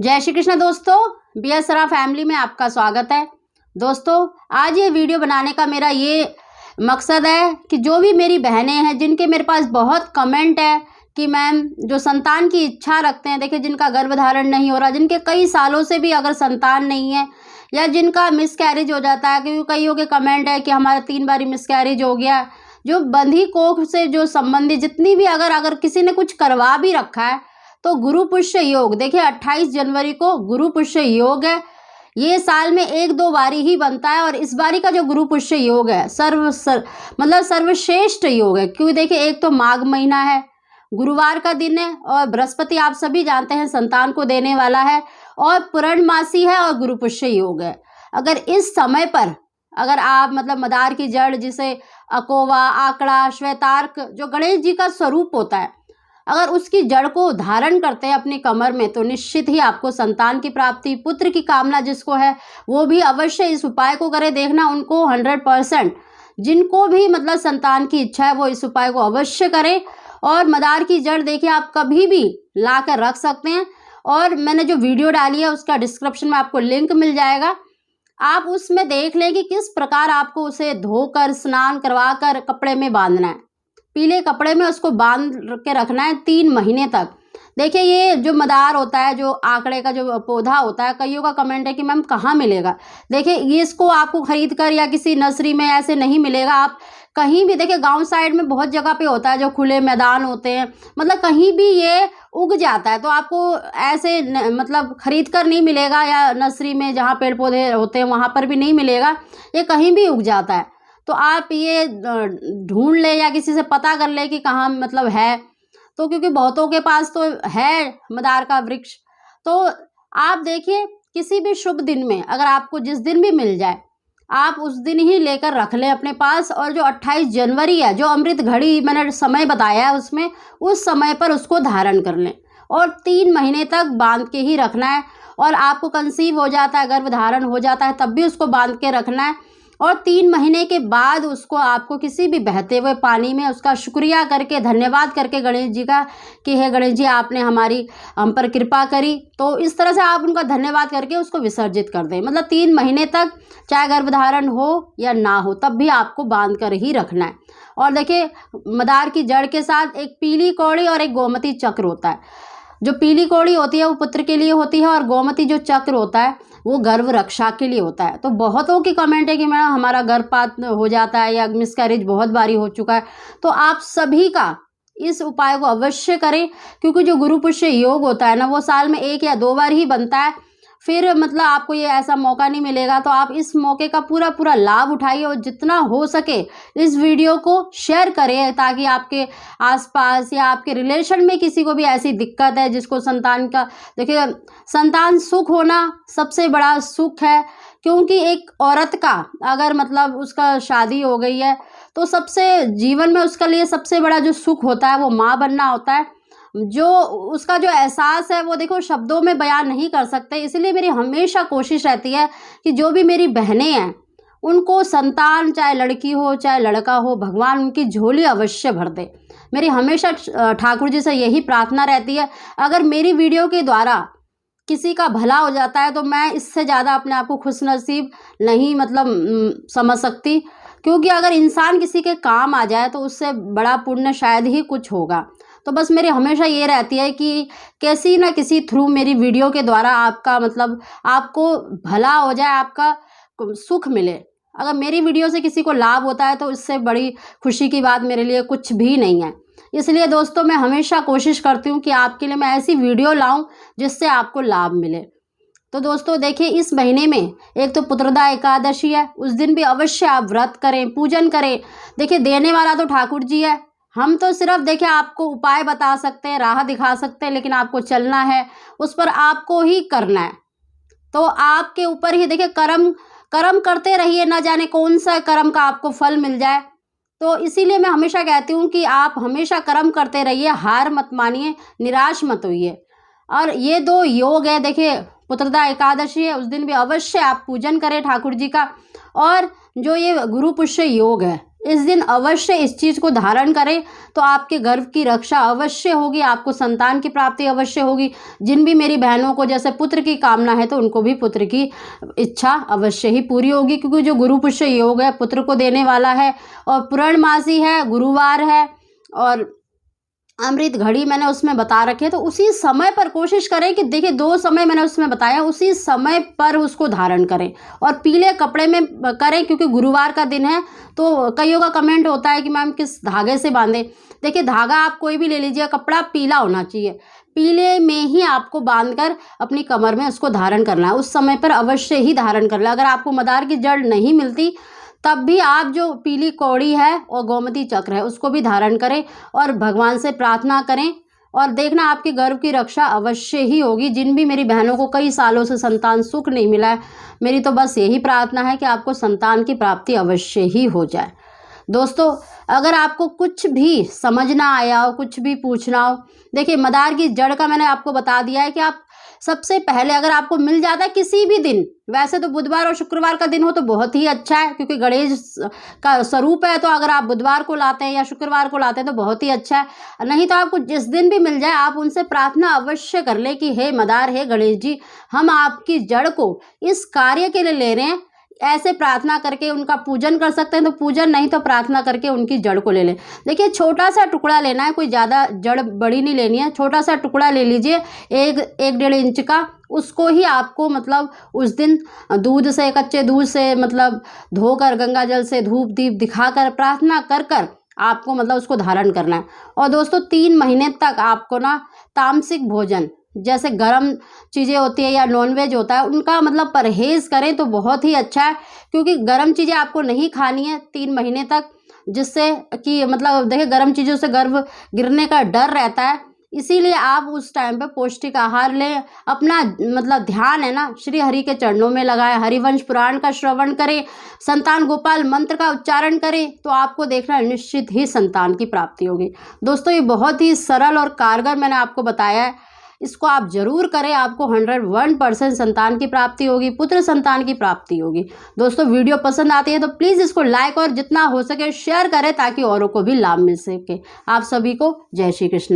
जय श्री कृष्ण दोस्तों, BSRA family में आपका स्वागत है। दोस्तों, आज ये वीडियो बनाने का मेरा ये मकसद है कि जो भी मेरी बहनें हैं जिनके मेरे पास बहुत कमेंट है कि मैम जो संतान की इच्छा रखते हैं, देखिए जिनका गर्भधारण नहीं हो रहा, जिनके कई सालों से भी अगर संतान नहीं है या जिनका मिसकैरेज हो जाता है, क्योंकि कईयों के कमेंट है कि हमारा 3 बारी मिसकैरेज हो गया, जो बंधी कोख से जो संबंधी जितनी भी अगर किसी ने कुछ करवा भी रखा है तो गुरु पुष्य योग, देखिए 28 जनवरी को गुरु पुष्य योग है। ये साल में 1-2 बारी ही बनता है और इस बारी का जो गुरु पुष्य योग है सर्वश्रेष्ठ योग है, क्योंकि देखिए एक तो माघ महीना है, गुरुवार का दिन है और बृहस्पति आप सभी जानते हैं संतान को देने वाला है और पूर्णमासी है और गुरु पुष्य योग है। अगर इस समय पर अगर आप मदार की जड़ जिसे अकोवा, आकड़ा, श्वेतार्क जो गणेश जी का स्वरूप होता है, अगर उसकी जड़ को धारण करते हैं अपनी कमर में तो निश्चित ही आपको संतान की प्राप्ति, पुत्र की कामना जिसको है वो भी अवश्य इस उपाय को करे। देखना उनको 100% जिनको भी संतान की इच्छा है वो इस उपाय को अवश्य करें। और मदार की जड़ देखिए आप कभी भी ला कर रख सकते हैं और मैंने जो वीडियो डाली है उसका डिस्क्रिप्शन में आपको लिंक मिल जाएगा, आप उसमें देख लें कि किस प्रकार आपको उसे धोकर स्नान करवा कर कपड़े में बांधना है, पीले कपड़े में उसको बांध के रखना है 3 महीने तक। देखिए ये जो मदार होता है, जो आंकड़े का जो पौधा होता है, कईयों का कमेंट है कि मैम कहाँ मिलेगा। देखिए ये इसको आपको खरीद कर या किसी नर्सरी में ऐसे नहीं मिलेगा, आप कहीं भी देखिए गांव साइड में बहुत जगह पे होता है, जो खुले मैदान होते हैं, कहीं भी ये उग जाता है, तो आपको ऐसे खरीद कर नहीं मिलेगा या नर्सरी में जहाँ पेड़ पौधे होते हैं वहाँ पर भी नहीं मिलेगा, ये कहीं भी उग जाता है। तो आप ये ढूंढ ले या किसी से पता कर ले कि कहाँ है, तो क्योंकि बहुतों के पास तो है मदार का वृक्ष। तो आप देखिए किसी भी शुभ दिन में अगर आपको जिस दिन भी मिल जाए आप उस दिन ही लेकर रख लें अपने पास, और जो 28 जनवरी है जो अमृत घड़ी मैंने समय बताया है उसमें उस समय पर उसको धारण कर लें और 3 महीने तक बांध के ही रखना है। और आपको कंसीव हो जाता है, गर्भधारण हो जाता है, तब भी उसको बांध के रखना है और 3 महीने के बाद उसको आपको किसी भी बहते हुए पानी में उसका शुक्रिया करके, धन्यवाद करके गणेश जी का कि हे गणेश जी आपने हम पर कृपा करी, तो इस तरह से आप उनका धन्यवाद करके उसको विसर्जित कर दें। 3 महीने तक चाहे गर्भधारण हो या ना हो तब भी आपको बांध कर ही रखना है। और देखिए मदार की जड़ के साथ एक पीली कौड़ी और एक गोमती चक्र होता है। जो पीली कौड़ी होती है वो पुत्र के लिए होती है और गोमती जो चक्र होता है वो गर्भ रक्षा के लिए होता है। तो बहुतों की कमेंट है कि मैडम हमारा गर्भपात हो जाता है या मिसकैरेज बहुत बारी हो चुका है, तो आप सभी का इस उपाय को अवश्य करें, क्योंकि जो गुरु पुष्य योग होता है ना वो साल में 1 या 2 बार ही बनता है, फिर आपको ये ऐसा मौका नहीं मिलेगा। तो आप इस मौके का पूरा लाभ उठाइए और जितना हो सके इस वीडियो को शेयर करें, ताकि आपके आसपास या आपके रिलेशन में किसी को भी ऐसी दिक्कत है जिसको संतान का, देखिए संतान सुख होना सबसे बड़ा सुख है, क्योंकि एक औरत का अगर उसका शादी हो गई है तो सबसे जीवन में उसके लिए सबसे बड़ा जो सुख होता है वो माँ बनना होता है। जो उसका जो एहसास है वो देखो शब्दों में बयान नहीं कर सकते, इसलिए मेरी हमेशा कोशिश रहती है कि जो भी मेरी बहनें हैं उनको संतान चाहे लड़की हो चाहे लड़का हो, भगवान उनकी झोली अवश्य भर दे। मेरी हमेशा ठाकुर जी से यही प्रार्थना रहती है। अगर मेरी वीडियो के द्वारा किसी का भला हो जाता है तो मैं इससे ज़्यादा अपने आप को खुशनसीब नहीं समझ सकती, क्योंकि अगर इंसान किसी के काम आ जाए तो उससे बड़ा पुण्य शायद ही कुछ होगा। तो बस मेरी हमेशा ये रहती है कि किसी ना किसी थ्रू मेरी वीडियो के द्वारा आपका आपको भला हो जाए, आपका सुख मिले। अगर मेरी वीडियो से किसी को लाभ होता है तो इससे बड़ी खुशी की बात मेरे लिए कुछ भी नहीं है। इसलिए दोस्तों मैं हमेशा कोशिश करती हूँ कि आपके लिए मैं ऐसी वीडियो लाऊं जिससे आपको लाभ मिले। तो दोस्तों देखिए इस महीने में एक तो पुत्रदा एकादशी है, उस दिन भी अवश्य आप व्रत करें, पूजन करें। देखिए देने वाला तो ठाकुर जी है, हम तो सिर्फ देखिए आपको उपाय बता सकते हैं, राह दिखा सकते हैं, लेकिन आपको चलना है, उस पर आपको ही करना है। तो आपके ऊपर ही देखिए कर्म करते रहिए, ना जाने कौन सा कर्म का आपको फल मिल जाए। तो इसीलिए मैं हमेशा कहती हूँ कि आप हमेशा कर्म करते रहिए, हार मत मानिए, निराश मत होइए। और ये 2 योग है, देखिए पुत्रदा एकादशी है, उस दिन भी अवश्य आप पूजन करें ठाकुर जी का। और जो ये गुरु पुष्य योग है इस दिन अवश्य इस चीज़ को धारण करें तो आपके गर्भ की रक्षा अवश्य होगी, आपको संतान की प्राप्ति अवश्य होगी। जिन भी मेरी बहनों को जैसे पुत्र की कामना है तो उनको भी पुत्र की इच्छा अवश्य ही पूरी होगी, क्योंकि जो गुरु पुष्य योग है पुत्र को देने वाला है और पूर्णमासी है, गुरुवार है और अमृत घड़ी मैंने उसमें बता रखे। तो उसी समय पर कोशिश करें कि देखिए 2 समय मैंने उसमें बताया, उसी समय पर उसको धारण करें और पीले कपड़े में करें, क्योंकि गुरुवार का दिन है। तो कईयों का कमेंट होता है कि मैम किस धागे से बांधें। देखिए धागा आप कोई भी ले लीजिए, कपड़ा पीला होना चाहिए, पीले में ही आपको बांधकर अपनी कमर में उसको धारण करना है, उस समय पर अवश्य ही धारण करना है। अगर आपको मदार की जड़ नहीं मिलती तब भी आप जो पीली कौड़ी है और गोमती चक्र है उसको भी धारण करें और भगवान से प्रार्थना करें और देखना आपके गर्भ की रक्षा अवश्य ही होगी। जिन भी मेरी बहनों को कई सालों से संतान सुख नहीं मिला है, मेरी तो बस यही प्रार्थना है कि आपको संतान की प्राप्ति अवश्य ही हो जाए। दोस्तों अगर आपको कुछ भी समझ ना आया हो, कुछ भी पूछना हो, देखिए मदार की जड़ का मैंने आपको बता दिया है कि आप सबसे पहले अगर आपको मिल जाता है किसी भी दिन, वैसे तो बुधवार और शुक्रवार का दिन हो तो बहुत ही अच्छा है, क्योंकि गणेश का स्वरूप है। तो अगर आप बुधवार को लाते हैं या शुक्रवार को लाते हैं तो बहुत ही अच्छा है। नहीं तो आपको जिस दिन भी मिल जाए आप उनसे प्रार्थना अवश्य कर ले कि हे मदार, हे गणेश जी, हम आपकी जड़ को इस कार्य के लिए ले रहे हैं। ऐसे प्रार्थना करके उनका पूजन कर सकते हैं तो पूजन, नहीं तो प्रार्थना करके उनकी जड़ को ले लें। देखिए छोटा सा टुकड़ा लेना है, कोई ज़्यादा जड़ बड़ी नहीं लेनी है, छोटा सा टुकड़ा ले लीजिए 1-1.5 इंच का। उसको ही आपको मतलब उस दिन दूध से, कच्चे दूध से मतलब धोकर गंगा जल से धूप दीप दिखाकर प्रार्थना कर कर आपको मतलब उसको धारण करना है। और दोस्तों 3 महीने तक आपको ना तामसिक भोजन जैसे गरम चीज़ें होती है या नॉनवेज होता है उनका मतलब परहेज़ करें तो बहुत ही अच्छा है, क्योंकि गरम चीज़ें आपको नहीं खानी है 3 महीने तक, जिससे कि मतलब देखिए गरम चीज़ों से गर्भ गिरने का डर रहता है। इसीलिए आप उस टाइम पे पौष्टिक आहार लें, अपना मतलब ध्यान है ना श्री हरि के चरणों में लगाएं, हरिवंश पुराण का श्रवण करें, संतान गोपाल मंत्र का उच्चारण करें, तो आपको देखना निश्चित ही संतान की प्राप्ति होगी। दोस्तों ये बहुत ही सरल और कारगर मैंने आपको बताया है, इसको आप जरूर करें, आपको 101% संतान की प्राप्ति होगी, पुत्र संतान की प्राप्ति होगी। दोस्तों वीडियो पसंद आती है तो प्लीज़ इसको लाइक और जितना हो सके शेयर करें ताकि औरों को भी लाभ मिल सके। आप सभी को जय श्री कृष्ण।